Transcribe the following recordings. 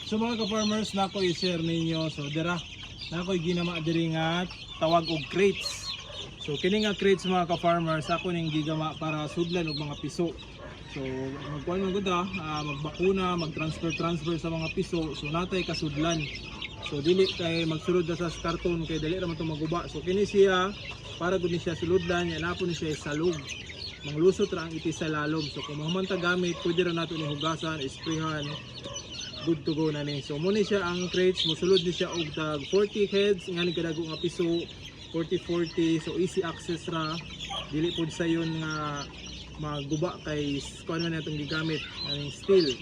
So mga ka-farmers, na ko i-share ninyo. So dira na ko ginama diri nga tawag og crates. So kini nga crates mga ka-farmers, ako ning gigama para sudlan og mga piso. So magkuan man gud magbakuna, mag-transfer sa mga piso. So natay kasudlan. So dili kay magsulod sa karton kay dili ra man to maguba. So kini siya para gud ni siya suludlan, ya napon ni siya salog. Manglusot ra ang iti sa lalom. So kung mahuman ta gamit, pwede ra nato ni hugasan, isprayhan. Good to go na ni. So muna siya ang crates, mosulod ni siya og tag 40 heads, ngani kadago nga piso, 40. So easy access ra. Dili pud sayon nga maguba kay kuan man natong gigamit ang steel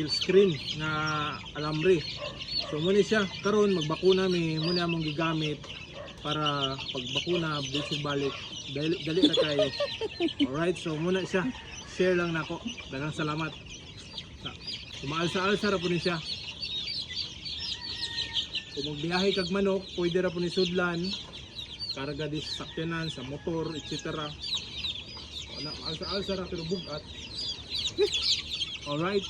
screen nga alambre. So muna siya karon magbakuna mi muna among gigamit para pagbakuna busog balik dali na kayo. Alright, so muna siya share lang nako. Daghang salamat. Umaalsa-alsa ra po ni siya. Kung magbiyahe kag manok, pwede ra po ni sudlan, karga di sa sakyanan, sa motor, etc. Alsa-alsa ra pero bugat. Alright.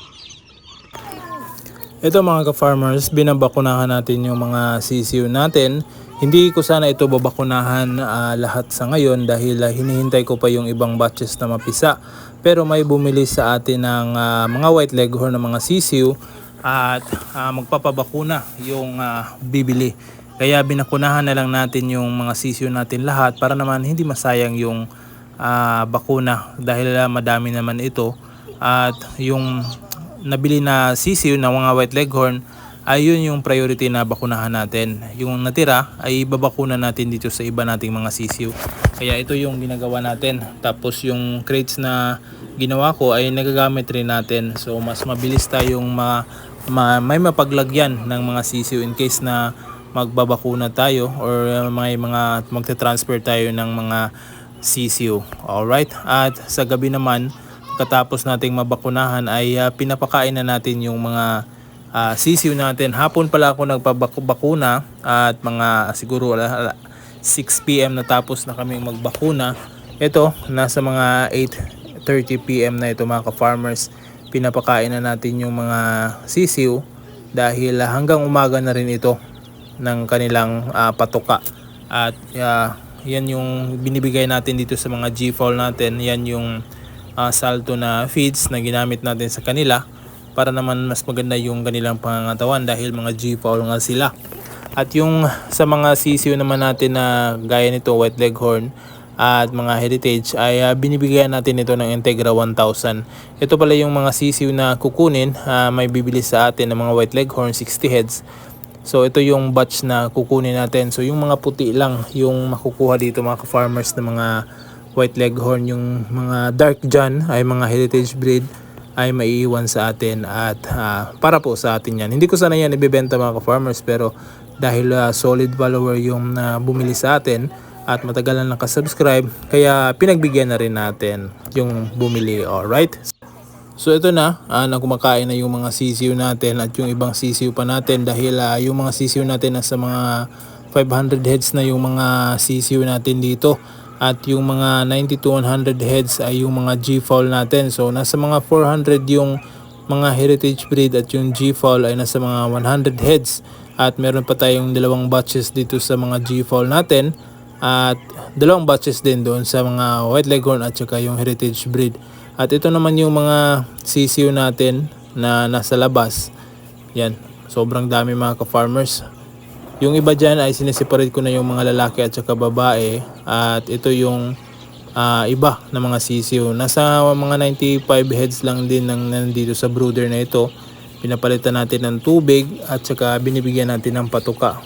Ito mga ka-farmers, binabakunahan natin yung mga sisiw natin. Hindi ko sana ito babakunahan lahat sa ngayon dahil hinihintay ko pa yung ibang batches na mapisa. Pero may bumili sa atin ng mga white leghorn na mga sisiw at magpapabakuna yung bibili. Kaya binakunahan na lang natin yung mga sisiw natin lahat para naman hindi masayang yung bakuna dahil madami naman ito. At yung nabili na sisiw na mga white leghorn ay yun yung priority na bakunahan natin. Yung natira ay babakuna natin dito sa iba nating mga sisiw. Kaya ito yung ginagawa natin. Tapos yung crates na ginawa ko ay nagagamit rin natin. So mas mabilis tayong may mapaglagyan ng mga sisiw in case na magbabakuna tayo or may mga magte-transfer tayo ng mga sisiw. Alright? At sa gabi naman, katapos nating mabakunahan ay pinapakain na natin yung mga sisiw natin. Hapon pala ako nagpabakuna at mga siguro 6 PM natapos na kami magbakuna. Ito, nasa mga 8:30 PM na ito mga ka-farmers. Pinapakain na natin yung mga sisiw dahil hanggang umaga na rin ito ng kanilang patuka. At yan yung binibigay natin dito sa mga G-fowl natin. Yan yung salto na feeds na ginamit natin sa kanila para naman mas maganda yung kanilang pangangatawan dahil mga G-fowl nga sila. At yung sa mga sisiw naman natin na gaya nito white leghorn at mga heritage ay binibigyan natin ito ng Integra 1000. Ito pala yung mga sisiw na kukunin, may bibili sa atin ng mga white leghorn 60 heads. So ito yung batch na kukunin natin. So yung mga puti lang yung makukuha dito mga ka-farmers na mga white leghorn. Yung mga dark John ay mga heritage breed ay maiiwan sa atin at para po sa atin yan. Hindi ko sana yan ibibenta mga ka-farmers pero dahil solid follower yung bumili sa atin at matagal na nakasubscribe kaya pinagbigyan na rin natin yung bumili. Alright? So ito na kumakain na yung mga sisiw natin at yung ibang sisiw pa natin dahil yung mga sisiw natin nasa mga 500 heads na yung mga sisiw natin dito. At yung mga 90 to 100 heads ay yung mga G-fowl natin. So nasa mga 400 yung mga heritage breed at yung G-fowl ay nasa mga 100 heads. At meron pa tayong dalawang batches dito sa mga G-fowl natin. At dalawang batches din doon sa mga white leghorn at saka yung heritage breed. At ito naman yung mga sisiw natin na nasa labas. Yan, sobrang dami mga ka-farmers. Yung iba dyan ay sineseparate ko na yung mga lalaki at saka babae. At ito yung iba na mga sisiw. Nasa mga 95 heads lang din nandito sa brooder na ito. Pinapalitan natin ng tubig at saka binibigyan natin ng patuka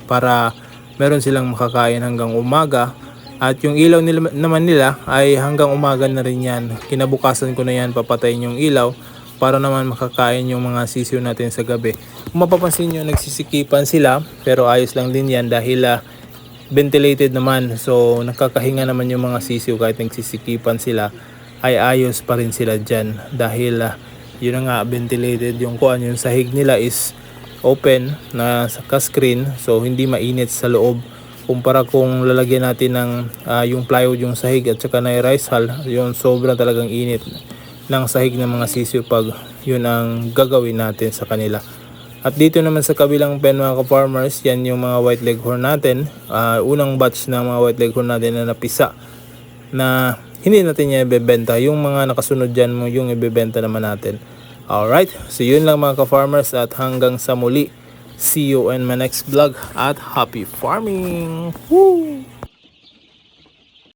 para meron silang makakain hanggang umaga. At yung ilaw naman nila ay hanggang umaga na rin yan. Kinabukasan ko na yan papatayin yung ilaw para naman makakain yung mga sisiw natin sa gabi. Kung mapapansin nyo, nagsisikipan sila pero ayos lang din yan dahil ventilated naman. So nakakahinga naman yung mga sisiw kahit nagsisikipan sila ay ayos pa rin sila dyan dahil yun nga ventilated yung yung sahig nila is open na screen so hindi mainit sa loob. Kumpara kung lalagyan natin ng yung plywood yung sahig at saka na rice hull, yun sobra talagang init. ng sahig ng mga sisiyo pag yun ang gagawin natin sa kanila. At dito naman sa kabilang pen mga ka-farmers, yan yung mga white leghorn natin. Unang batch ng mga white leghorn natin na napisa na hindi natin niya ibebenta. Yung mga nakasunod dyan mo yung ibebenta naman natin. Alright, so yun lang mga ka-farmers at hanggang sa muli. See you in my next vlog at happy farming! Woo!